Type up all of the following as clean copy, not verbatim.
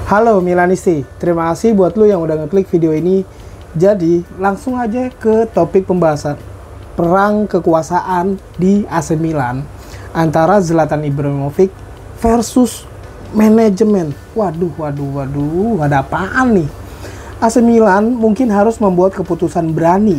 Halo Milanisti, terima kasih buat lu yang udah ngeklik video ini. Jadi langsung aja ke topik pembahasan. Perang kekuasaan di AC Milan antara Zlatan Ibrahimovic versus manajemen. Waduh, ada apaan nih? AC Milan mungkin harus membuat keputusan berani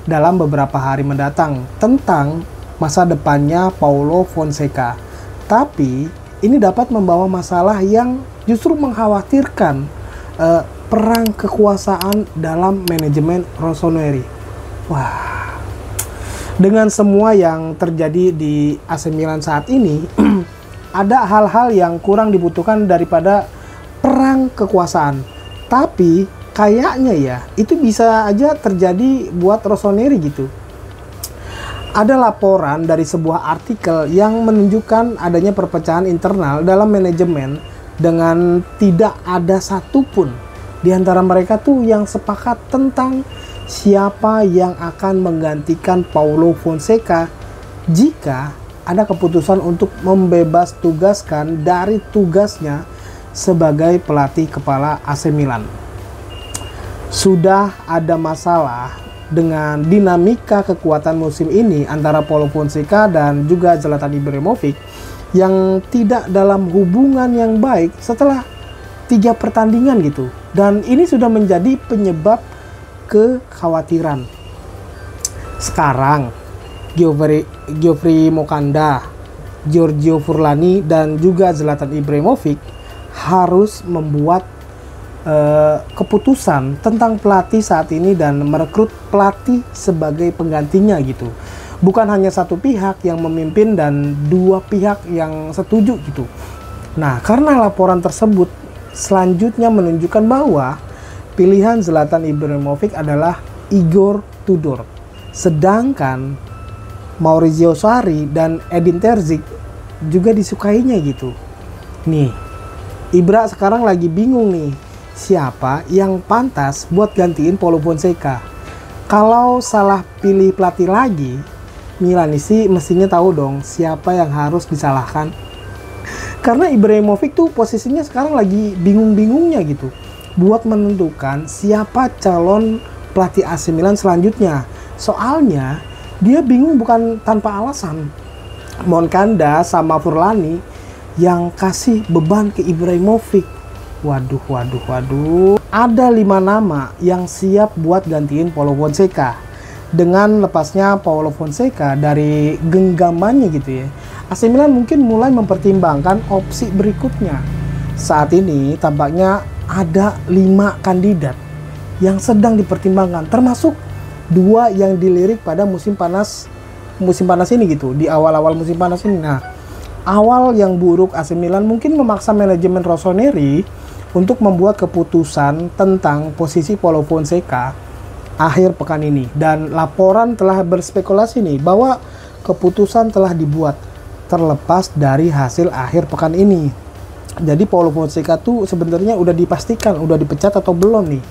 dalam beberapa hari mendatang tentang masa depannya Paulo Fonseca. Tapi ini dapat membawa masalah yang justru mengkhawatirkan perang kekuasaan dalam manajemen Rossoneri. Wah, dengan semua yang terjadi di AC Milan saat ini, ada hal-hal yang kurang dibutuhkan daripada perang kekuasaan. Tapi kayaknya ya, itu bisa aja terjadi buat Rossoneri gitu. Ada laporan dari sebuah artikel yang menunjukkan adanya perpecahan internal dalam manajemen dengan tidak ada satupun di antara mereka tuh yang sepakat tentang siapa yang akan menggantikan Paulo Fonseca jika ada keputusan untuk membebas tugaskan dari tugasnya sebagai pelatih kepala AC Milan. Sudah ada masalah dengan dinamika kekuatan musim ini antara Paulo Fonseca dan juga Zlatan Ibrahimovic yang tidak dalam hubungan yang baik setelah 3 pertandingan gitu. Dan ini sudah menjadi penyebab kekhawatiran. Sekarang Geoffrey Mokanda, Giorgio Furlani dan juga Zlatan Ibrahimovic harus membuat keputusan tentang pelatih saat ini dan merekrut pelatih sebagai penggantinya gitu. Bukan hanya satu pihak yang memimpin dan 2 pihak yang setuju gitu. Nah, karena laporan tersebut selanjutnya menunjukkan bahwa pilihan Zlatan Ibrahimovic adalah Igor Tudor. Sedangkan Maurizio Sarri dan Edin Terzic juga disukainya gitu. Nih, Ibra sekarang lagi bingung nih, siapa yang pantas buat gantiin Paulo Fonseca. Kalau salah pilih pelatih lagi, Milanisti mestinya tahu dong siapa yang harus disalahkan. Karena Ibrahimovic tuh posisinya sekarang lagi bingung-bingungnya gitu buat menentukan siapa calon pelatih AC Milan selanjutnya. Soalnya dia bingung bukan tanpa alasan. Moncada sama Furlani yang kasih beban ke Ibrahimovic. Waduh. Ada 5 nama yang siap buat gantiin Paulo Fonseca. Dengan lepasnya Paulo Fonseca dari genggamannya gitu ya, AC Milan mungkin mulai mempertimbangkan opsi berikutnya. Saat ini tampaknya ada 5 kandidat yang sedang dipertimbangkan, termasuk 2 yang dilirik pada musim panas ini gitu, di awal-awal musim panas ini. Nah, awal yang buruk AC Milan mungkin memaksa manajemen Rossoneri untuk membuat keputusan tentang posisi Paulo Fonseca akhir pekan ini. Dan laporan telah berspekulasi nih bahwa keputusan telah dibuat terlepas dari hasil akhir pekan ini. Jadi Paulo Fonseca tuh sebenarnya udah dipastikan udah dipecat atau belum nih.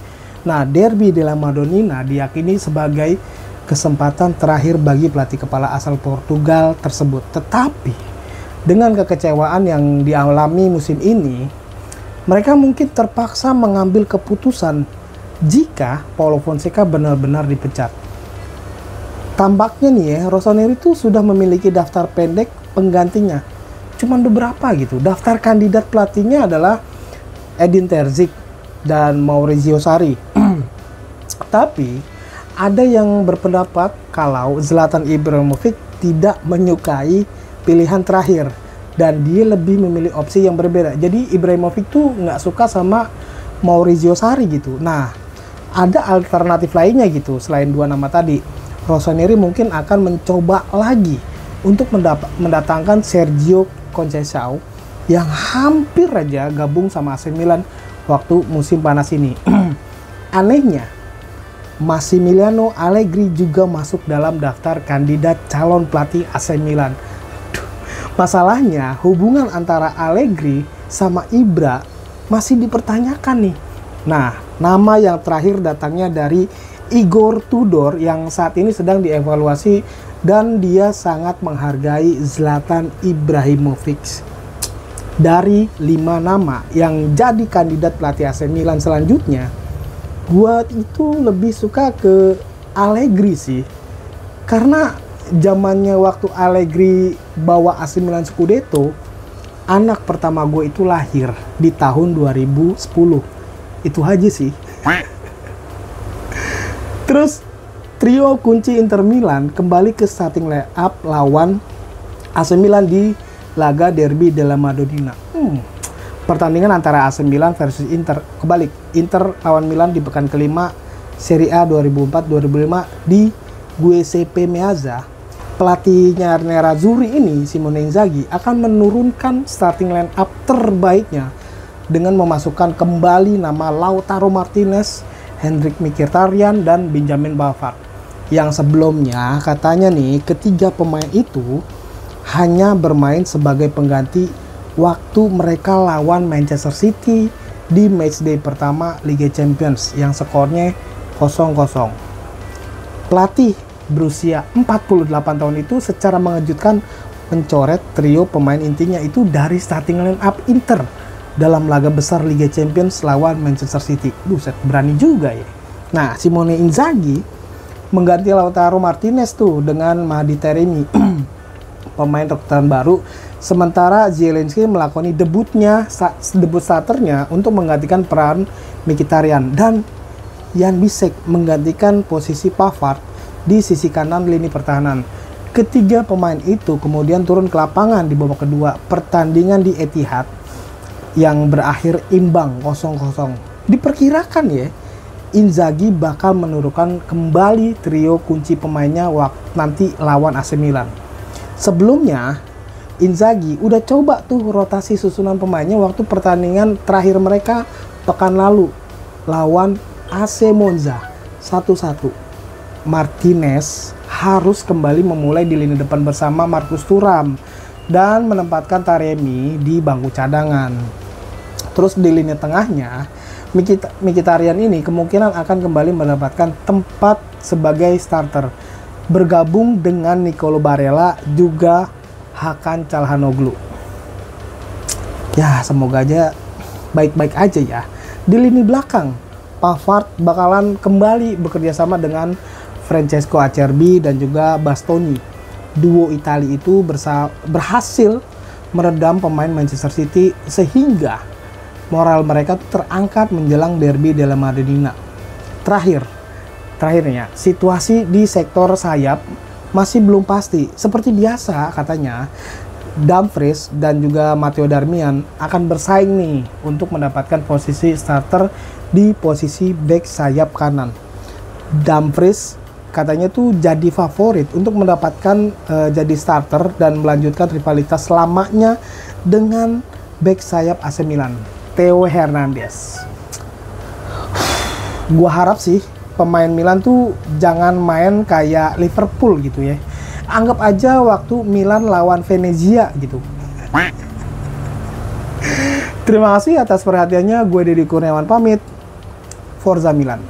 Nah, Derby della Madonnina diyakini sebagai kesempatan terakhir bagi pelatih kepala asal Portugal tersebut. Tetapi dengan kekecewaan yang dialami musim ini, mereka mungkin terpaksa mengambil keputusan jika Paulo Fonseca benar-benar dipecat. Tampaknya nih ya, Rossoneri itu sudah memiliki daftar pendek penggantinya. Cuman beberapa gitu. Daftar kandidat pelatihnya adalah Edin Terzic dan Maurizio Sarri. Tapi ada yang berpendapat kalau Zlatan Ibrahimovic tidak menyukai pilihan terakhir dan dia lebih memilih opsi yang berbeda. Jadi Ibrahimovic tuh nggak suka sama Maurizio Sarri gitu. Nah, ada alternatif lainnya gitu selain 2 nama tadi. Rossoneri mungkin akan mencoba lagi untuk mendatangkan Sergio Conceição yang hampir aja gabung sama AC Milan waktu musim panas ini. Anehnya, Massimiliano Allegri juga masuk dalam daftar kandidat calon pelatih AC Milan. Masalahnya, hubungan antara Allegri sama Ibra masih dipertanyakan nih. Nah, nama yang terakhir datangnya dari Igor Tudor yang saat ini sedang dievaluasi dan dia sangat menghargai Zlatan Ibrahimovic. Dari 5 nama yang jadi kandidat pelatih AC Milan selanjutnya, gua itu lebih suka ke Allegri sih. Karena zamannya waktu Allegri bawa AC Milan Scudetto, anak pertama gue itu lahir di tahun 2010. Itu aja sih. Terus trio kunci Inter Milan kembali ke starting lineup lawan AC Milan di laga Derby della Madonnina. Pertandingan antara AC Milan versus Inter. Kebalik, Inter lawan Milan di pekan kelima Serie A 2004-2005 di Giuseppe Meazza. Pelatihnya Nerazzurri ini, Simone Inzaghi, akan menurunkan starting line up terbaiknya dengan memasukkan kembali nama Lautaro Martinez, Henrikh Mkhitaryan, dan Benjamin Pavard. Yang sebelumnya katanya nih, ketiga pemain itu hanya bermain sebagai pengganti waktu mereka lawan Manchester City di matchday pertama Liga Champions yang skornya 0-0. Pelatih berusia 48 tahun itu secara mengejutkan mencoret trio pemain intinya itu dari starting line up Inter dalam laga besar Liga Champions lawan Manchester City. Buset, berani juga ya. Nah, Simone Inzaghi mengganti Lautaro Martinez tuh dengan Mehdi Taremi, pemain rekrutan baru, sementara Zielinski melakoni debut starternya untuk menggantikan peran Mkhitaryan, dan Jan Bisek menggantikan posisi Pavard di sisi kanan lini pertahanan. Ketiga pemain itu kemudian turun ke lapangan di babak kedua pertandingan di Etihad yang berakhir imbang 0-0. Diperkirakan ya, Inzaghi bakal menurunkan kembali trio kunci pemainnya waktu nanti lawan AC Milan. Sebelumnya, Inzaghi udah coba tuh rotasi susunan pemainnya waktu pertandingan terakhir mereka pekan lalu lawan AC Monza 1-1. Martinez harus kembali memulai di lini depan bersama Marcus Thuram dan menempatkan Taremi di bangku cadangan. Terus di lini tengahnya, Mkhitaryan ini kemungkinan akan kembali mendapatkan tempat sebagai starter, bergabung dengan Nicolo Barella juga Hakan Calhanoglu. Ya, semoga aja baik-baik aja ya. Di lini belakang, Pavard bakalan kembali bekerja sama dengan Francesco Acerbi dan juga Bastoni. Duo Italia itu berhasil meredam pemain Manchester City sehingga moral mereka terangkat menjelang Derby della Madonnina. Terakhirnya, situasi di sektor sayap masih belum pasti. Seperti biasa katanya, Dumfries dan juga Matteo Darmian akan bersaing nih untuk mendapatkan posisi starter di posisi back sayap kanan. Dumfries katanya tuh jadi favorit untuk mendapatkan jadi starter dan melanjutkan rivalitas lamanya dengan back sayap AC Milan, Theo Hernandez. Gua harap sih pemain Milan tuh jangan main kayak Liverpool gitu ya. Anggap aja waktu Milan lawan Venezia gitu. Terima kasih atas perhatiannya. Gue Deddy Kurniawan pamit. Forza Milan.